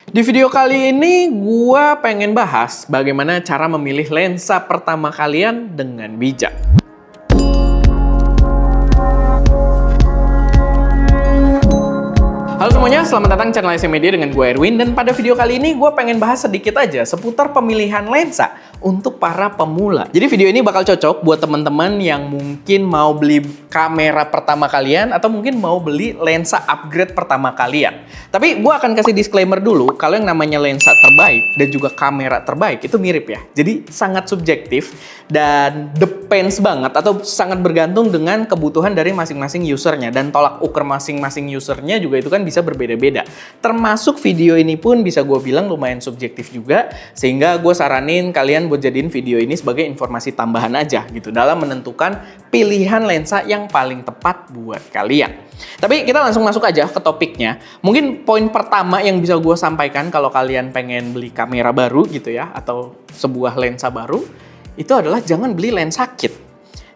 Di video kali ini gua pengen bahas bagaimana cara memilih lensa pertama kalian dengan bijak. Halo semuanya, selamat datang di channel SM Media dengan gue Erwin. Dan pada video kali ini gue pengen bahas sedikit aja seputar pemilihan lensa untuk para pemula. Jadi video ini bakal cocok buat teman-teman yang mungkin mau beli kamera pertama kalian atau mungkin mau beli lensa upgrade pertama kalian. Tapi gue akan kasih disclaimer dulu, kalau yang namanya lensa terbaik dan juga kamera terbaik itu mirip ya. Jadi sangat subjektif dan depends banget atau sangat bergantung dengan kebutuhan dari masing-masing usernya. Dan tolak ukur masing-masing usernya juga itu kan bisa berbeda-beda. Termasuk video ini pun bisa gue bilang lumayan subjektif juga, sehingga gue saranin kalian buat jadiin video ini sebagai informasi tambahan aja gitu dalam menentukan pilihan lensa yang paling tepat buat kalian. Tapi kita langsung masuk aja ke topiknya. Mungkin poin pertama yang bisa gue sampaikan kalau kalian pengen beli kamera baru gitu ya, atau sebuah lensa baru, itu adalah jangan beli lensa kit.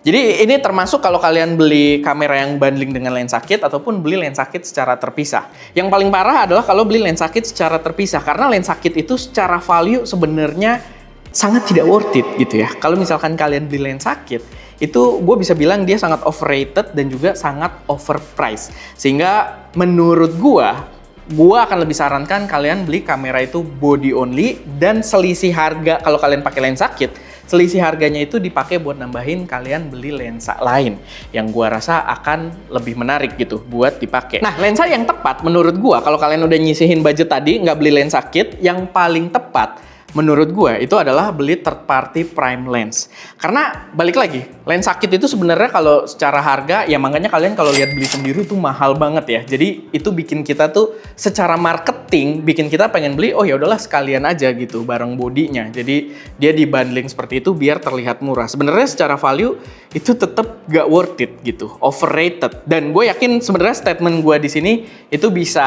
Jadi ini termasuk kalau kalian beli kamera yang bundling dengan lensa kit ataupun beli lensa kit secara terpisah. Yang paling parah adalah kalau beli lensa kit secara terpisah, karena lensa kit itu secara value sebenarnya sangat tidak worth it gitu ya. Kalau misalkan kalian beli lensa kit, itu gue bisa bilang dia sangat overrated dan juga sangat overpriced. Sehingga menurut gue akan lebih sarankan kalian beli kamera itu body only, dan selisih harga kalau kalian pakai lensa kit, selisih harganya itu dipakai buat nambahin kalian beli lensa lain yang gua rasa akan lebih menarik gitu buat dipakai. Nah, lensa yang tepat menurut gua kalau kalian udah nyisihin budget tadi nggak beli lensa kit, yang paling tepat menurut gue itu adalah beli third party prime lens. Karena balik lagi, lensa kit itu sebenarnya kalau secara harga ya makanya kalian kalau lihat beli sendiri tuh mahal banget ya. Jadi itu bikin kita tuh secara marketing bikin kita pengen beli, oh ya udahlah sekalian aja gitu bareng bodinya. Jadi dia di bundling seperti itu biar terlihat murah. Sebenarnya secara value itu tetap gak worth it gitu, overrated. Dan gue yakin sebenarnya statement gue di sini itu bisa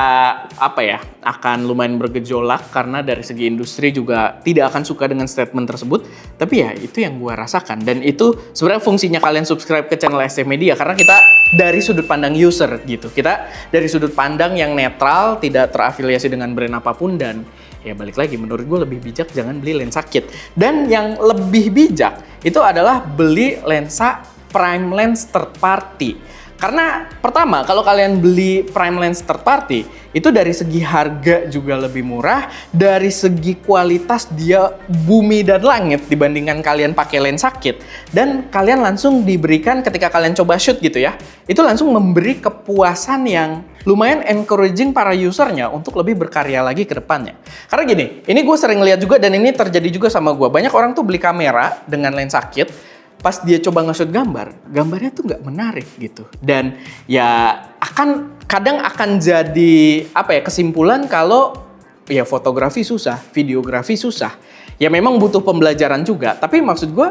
akan lumayan bergejolak karena dari segi industri juga tidak akan suka dengan statement tersebut, tapi ya itu yang gue rasakan. Dan itu sebenarnya fungsinya kalian subscribe ke channel SM Media, karena kita dari sudut pandang user gitu, kita dari sudut pandang yang netral, tidak terafiliasi dengan brand apapun. Dan ya balik lagi, menurut gue lebih bijak jangan beli lensa kit. Dan yang lebih bijak itu adalah beli lensa prime lens third party. Karena pertama, kalau kalian beli prime lens third party, itu dari segi harga juga lebih murah, dari segi kualitas dia bumi dan langit dibandingkan kalian pakai lensa kit. Dan kalian langsung diberikan ketika kalian coba shoot gitu ya, itu langsung memberi kepuasan yang lumayan encouraging para usernya untuk lebih berkarya lagi ke depannya. Karena gini, ini gue sering lihat juga dan ini terjadi juga sama gue. Banyak orang tuh beli kamera dengan lensa kit, pas dia coba nge-shoot gambarnya tuh nggak menarik gitu. Dan ya kadang akan jadi kesimpulan kalau ya fotografi susah, videografi susah. Ya memang butuh pembelajaran juga, tapi maksud gue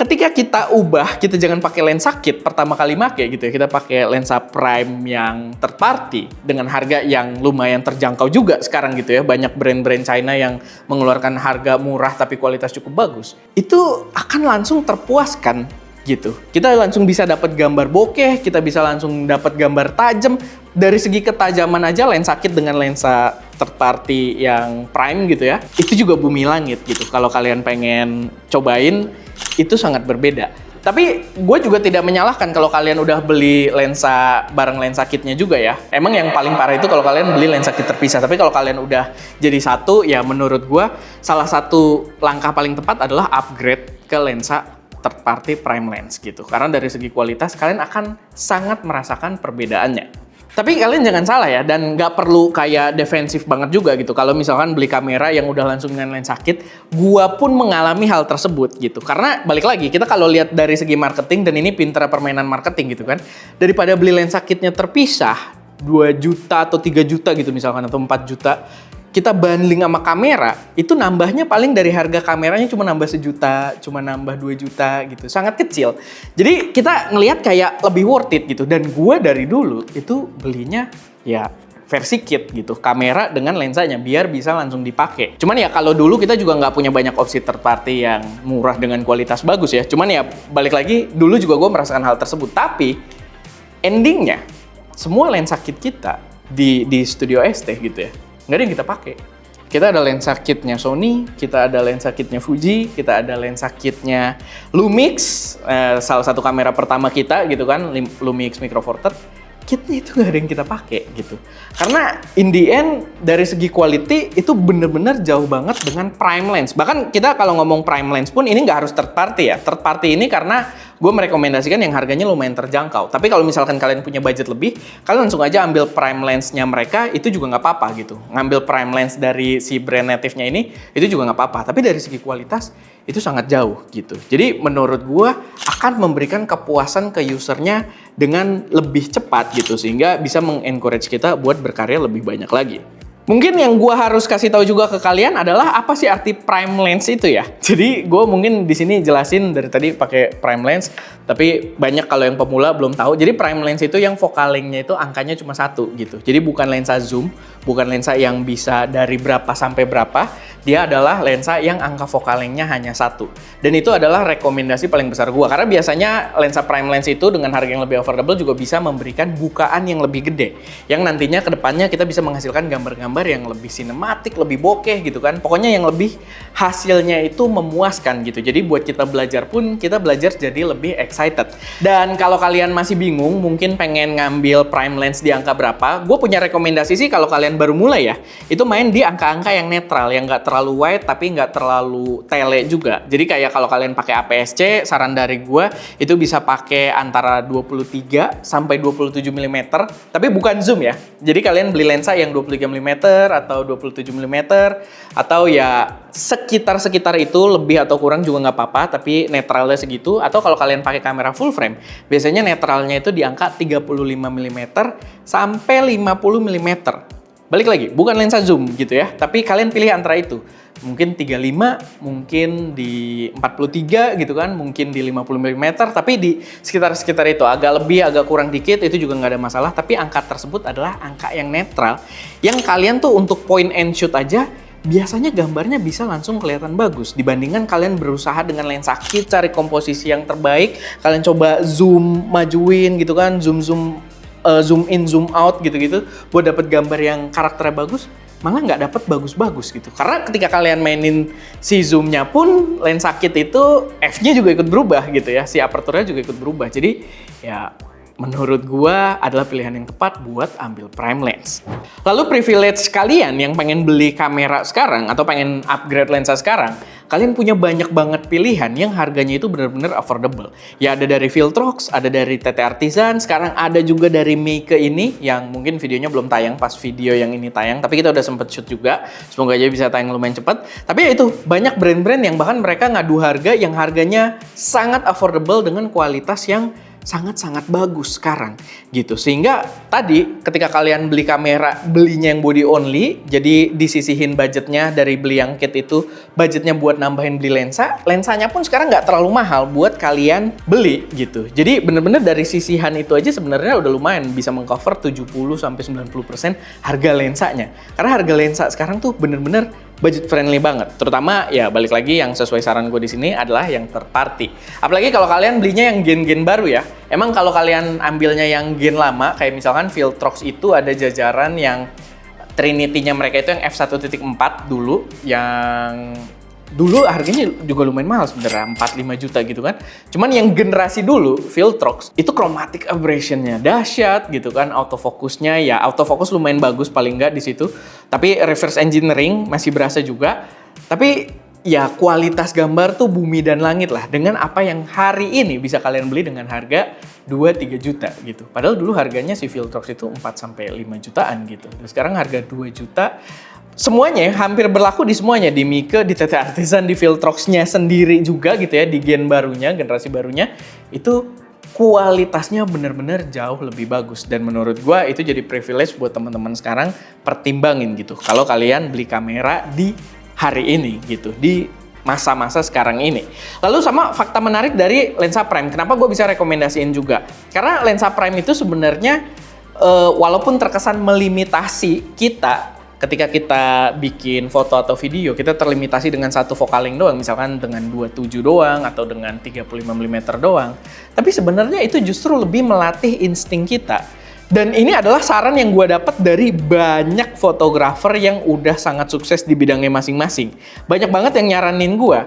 ketika kita jangan pakai lensa kit pertama kali make gitu ya, kita pakai lensa prime yang third party dengan harga yang lumayan terjangkau juga sekarang gitu ya. Banyak brand-brand China yang mengeluarkan harga murah tapi kualitas cukup bagus. Itu akan langsung terpuaskan gitu. Kita langsung bisa dapat gambar bokeh, kita bisa langsung dapat gambar tajam. Dari segi ketajaman aja lensa kit dengan lensa third party yang prime gitu ya, itu juga bumi langit gitu. Kalau kalian pengen cobain, itu sangat berbeda. Tapi gue juga tidak menyalahkan kalau kalian udah beli lensa bareng lensa kitnya juga ya. Emang yang paling parah itu kalau kalian beli lensa kit terpisah. Tapi kalau kalian udah jadi satu, ya menurut gue salah satu langkah paling tepat adalah upgrade ke lensa third party prime lens gitu. Karena dari segi kualitas kalian akan sangat merasakan perbedaannya. Tapi kalian jangan salah ya, dan nggak perlu kayak defensif banget juga gitu. Kalau misalkan beli kamera yang udah langsung dengan lensa kit, gua pun mengalami hal tersebut gitu. Karena balik lagi, kita kalau lihat dari segi marketing, dan ini pinter permainan marketing gitu kan, daripada beli lensa kitnya terpisah 2 juta atau 3 juta gitu misalkan, atau 4 juta, kita bundling sama kamera, itu nambahnya paling dari harga kameranya cuma nambah 1 juta, cuma nambah 2 juta gitu. Sangat kecil. Jadi kita ngelihat kayak lebih worth it gitu. Dan gue dari dulu itu belinya ya versi kit gitu. Kamera dengan lensanya biar bisa langsung dipakai. Cuman ya kalau dulu kita juga nggak punya banyak opsi third party yang murah dengan kualitas bagus ya. Cuman ya balik lagi, dulu juga gue merasakan hal tersebut. Tapi endingnya semua lensa kit kita di Studio ST gitu ya, nggak ada yang kita pakai. Kita ada lensa kitnya Sony, kita ada lensa kitnya Fuji, kita ada lensa kitnya Lumix, salah satu kamera pertama kita gitu kan, Lumix Micro Four Third. Kitnya itu nggak ada yang kita pakai gitu. Karena in the end dari segi quality itu bener-bener jauh banget dengan prime lens. Bahkan kita kalau ngomong prime lens pun ini nggak harus third party ya. Third party ini karena gue merekomendasikan yang harganya lumayan terjangkau. Tapi kalau misalkan kalian punya budget lebih, kalian langsung aja ambil prime lensnya mereka, itu juga nggak apa-apa gitu. Ngambil prime lens dari si brand native-nya ini, itu juga nggak apa-apa. Tapi dari segi kualitas, itu sangat jauh gitu. Jadi menurut gue akan memberikan kepuasan ke usernya dengan lebih cepat gitu. Sehingga bisa mengencourage kita buat berkarya lebih banyak lagi. Mungkin yang gue harus kasih tahu juga ke kalian adalah apa sih arti prime lens itu ya. Jadi gue mungkin di sini jelasin dari tadi pakai prime lens, tapi banyak kalau yang pemula belum tahu. Jadi prime lens itu yang focal length-nya itu angkanya cuma 1 gitu. Jadi bukan lensa zoom, bukan lensa yang bisa dari berapa sampai berapa. Dia adalah lensa yang angka focal length-nya hanya 1. Dan itu adalah rekomendasi paling besar gue. Karena biasanya lensa prime lens itu dengan harga yang lebih affordable juga bisa memberikan bukaan yang lebih gede. Yang nantinya ke depannya kita bisa menghasilkan gambar-gambar yang lebih sinematik, lebih bokeh gitu kan. Pokoknya yang lebih hasilnya itu memuaskan gitu. Jadi buat kita belajar pun, kita belajar jadi lebih excited. Dan kalau kalian masih bingung, mungkin pengen ngambil prime lens di angka berapa, gue punya rekomendasi sih kalau kalian baru mulai ya, itu main di angka-angka yang netral, yang nggak terlalu wide tapi nggak terlalu tele juga. Jadi kayak kalau kalian pakai APS-C, saran dari gue itu bisa pakai antara 23 sampai 27 mm, tapi bukan zoom ya. Jadi kalian beli lensa yang 23 mm atau 27 mm atau ya sekitar itu, lebih atau kurang juga nggak apa-apa, tapi netralnya segitu. Atau kalau kalian pakai kamera full frame, biasanya netralnya itu di angka 35 mm sampai 50 mm. Balik lagi, bukan lensa zoom gitu ya, tapi kalian pilih antara itu. Mungkin 35, mungkin di 43 gitu kan, mungkin di 50 mm, tapi di sekitar itu. Agak lebih, agak kurang dikit, itu juga nggak ada masalah, tapi angka tersebut adalah angka yang netral, yang kalian tuh untuk point and shoot aja, biasanya gambarnya bisa langsung kelihatan bagus. Dibandingkan kalian berusaha dengan lensa kit, cari komposisi yang terbaik, kalian coba zoom, majuin gitu kan, zoom in, zoom out gitu-gitu, buat dapet gambar yang karakternya bagus, malah nggak dapet bagus-bagus gitu. Karena ketika kalian mainin si zoomnya pun, lensa kit itu f-nya juga ikut berubah gitu ya, si aperturnya juga ikut berubah. Jadi ya menurut gua adalah pilihan yang tepat buat ambil prime lens. Lalu privilege kalian yang pengen beli kamera sekarang atau pengen upgrade lensa sekarang, kalian punya banyak banget pilihan yang harganya itu benar-benar affordable. Ya ada dari Viltrox, ada dari TT Artisan, sekarang ada juga dari Meike ini yang mungkin videonya belum tayang pas video yang ini tayang, tapi kita udah sempet shoot juga. Semoga aja bisa tayang lumayan cepat. Tapi ya itu, banyak brand-brand yang bahkan mereka ngadu harga yang harganya sangat affordable dengan kualitas yang sangat-sangat bagus sekarang gitu. Sehingga tadi ketika kalian beli kamera, belinya yang body only, jadi disisihin budgetnya dari beli yang kit itu, budgetnya buat nambahin beli lensa, lensanya pun sekarang nggak terlalu mahal buat kalian beli gitu. Jadi bener-bener dari sisihan itu aja sebenarnya udah lumayan bisa mengcover 70-90% harga lensanya. Karena harga lensa sekarang tuh bener-bener budget friendly banget, terutama ya balik lagi yang sesuai saran gue di sini adalah yang third party. Apalagi kalau kalian belinya yang gen-gen baru ya. Emang kalau kalian ambilnya yang gen lama, kayak misalkan Viltrox itu ada jajaran yang Trinity-nya mereka itu yang f1.4 dulu, yang dulu harganya juga lumayan mahal sebenarnya, 4-5 juta gitu kan. Cuman yang generasi dulu, Viltrox, itu chromatic aberration-nya dahsyat gitu kan, autofocusnya ya autofocus lumayan bagus paling nggak di situ. Tapi reverse engineering masih berasa juga. Tapi ya kualitas gambar tuh bumi dan langit lah dengan apa yang hari ini bisa kalian beli dengan harga 2-3 juta gitu. Padahal dulu harganya si Viltrox itu 4-5 jutaan gitu. Dan sekarang harga 2 juta. Semuanya hampir berlaku di semuanya, di Meike, di TT Artisan, di Viltrox-nya sendiri juga gitu ya, di gen barunya, generasi barunya, itu kualitasnya bener-bener jauh lebih bagus. Dan menurut gua itu jadi privilege buat teman-teman sekarang, pertimbangin gitu. Kalau kalian beli kamera di hari ini gitu, di masa-masa sekarang ini. Lalu sama fakta menarik dari lensa prime, kenapa gue bisa rekomendasiin juga? Karena lensa prime itu sebenarnya walaupun terkesan melimitasi kita, ketika kita bikin foto atau video, kita terlimitasi dengan satu focal length doang, misalkan dengan 27 doang atau dengan 35 mm doang. Tapi sebenarnya itu justru lebih melatih insting kita Dan ini adalah saran yang gue dapat dari banyak fotografer yang udah sangat sukses di bidangnya masing-masing. Banyak banget yang nyaranin gue,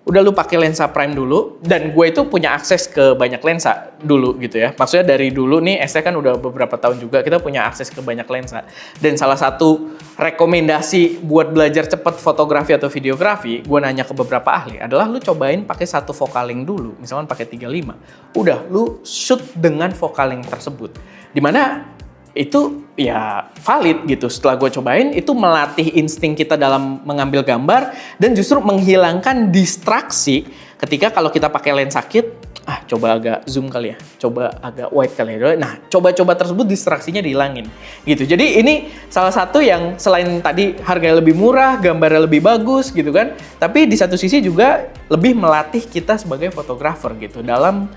udah lu pakai lensa prime dulu, dan gue itu punya akses ke banyak lensa dulu gitu ya. Maksudnya dari dulu nih, ST kan udah beberapa tahun juga kita punya akses ke banyak lensa. Dan salah satu rekomendasi buat belajar cepat fotografi atau videografi, gue nanya ke beberapa ahli, adalah lu cobain pakai satu focal length dulu, misalkan pakai 35. Udah, lu shoot dengan focal length tersebut. Dimana itu ya valid gitu. Setelah gue cobain, itu melatih insting kita dalam mengambil gambar dan justru menghilangkan distraksi ketika kalau kita pakai lensa kit, coba agak zoom kali ya, coba agak wide kali ya. Nah, coba-coba tersebut distraksinya dihilangin gitu. Jadi ini salah satu yang selain tadi harganya lebih murah, gambarnya lebih bagus gitu kan, tapi di satu sisi juga lebih melatih kita sebagai fotografer gitu dalam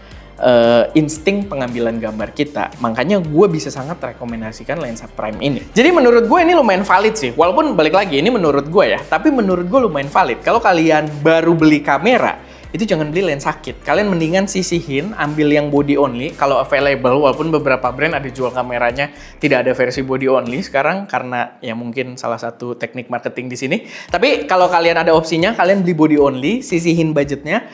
insting pengambilan gambar kita. Makanya gue bisa sangat rekomendasikan lensa prime ini. Jadi menurut gue ini lumayan valid sih. Walaupun balik lagi ini menurut gue ya, tapi menurut gue lumayan valid. Kalau kalian baru beli kamera, itu jangan beli lensa kit. Kalian mendingan sisihin, ambil yang body only kalau available, walaupun beberapa brand ada jual kameranya tidak ada versi body only sekarang karena ya mungkin salah satu teknik marketing di sini. Tapi kalau kalian ada opsinya, kalian beli body only, sisihin budgetnya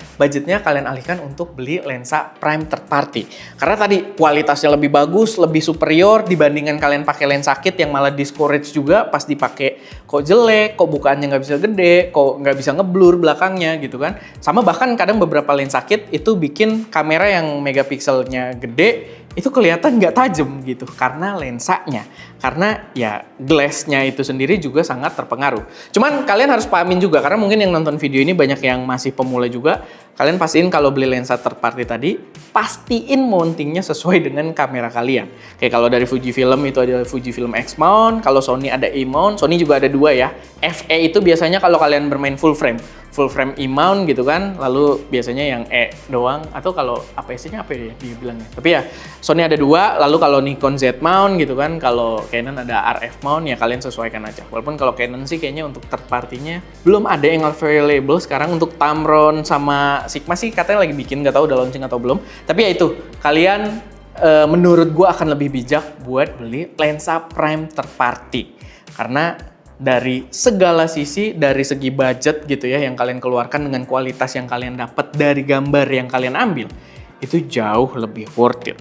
kalian alihkan untuk beli lensa prime third party. Karena tadi kualitasnya lebih bagus, lebih superior dibandingkan kalian pakai lensa kit yang malah discourage juga pas dipakai kok jelek, kok bukaannya nggak bisa gede, kok nggak bisa ngeblur belakangnya gitu kan. Sama bahkan kadang beberapa lensa kit itu bikin kamera yang megapikselnya gede itu kelihatan nggak tajam gitu karena lensanya, karena ya glassnya itu sendiri juga sangat terpengaruh. Cuman kalian harus pahamin juga karena mungkin yang nonton video ini banyak yang masih pemula juga. Kalian pastiin kalau beli lensa third party tadi, pastiin mountingnya sesuai dengan kamera kalian. Kayak kalau dari Fujifilm itu ada Fujifilm X mount, kalau Sony ada E mount, Sony juga ada dua ya. FE itu biasanya kalau kalian bermain full frame E mount gitu kan, lalu biasanya yang E doang, atau kalau APS-nya apa ya dibilangnya. Tapi ya Sony ada dua, lalu kalau Nikon Z mount gitu kan, kalau Canon ada RF mount ya kalian sesuaikan aja. Walaupun kalau Canon sih kayaknya untuk third party-nya belum ada yang available sekarang. Untuk Tamron sama Sigma sih katanya lagi bikin, nggak tahu udah launching atau belum. Tapi ya itu, kalian menurut gua akan lebih bijak buat beli lensa prime third party. Karena dari segala sisi, dari segi budget gitu ya yang kalian keluarkan dengan kualitas yang kalian dapat dari gambar yang kalian ambil, itu jauh lebih worth it.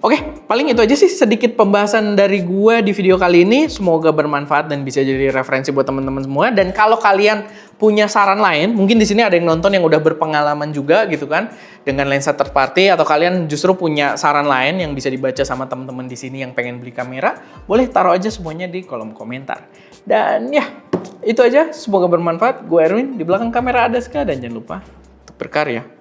Oke, paling itu aja sih sedikit pembahasan dari gua di video kali ini. Semoga bermanfaat dan bisa jadi referensi buat teman-teman semua. Dan kalau kalian punya saran lain, mungkin di sini ada yang nonton yang udah berpengalaman juga gitu kan dengan lensa third party, atau kalian justru punya saran lain yang bisa dibaca sama teman-teman di sini yang pengen beli kamera, boleh taruh aja semuanya di kolom komentar. Dan ya, itu aja. Semoga bermanfaat. Gue Erwin, di belakang kamera ada Ska, dan jangan lupa untuk berkarya.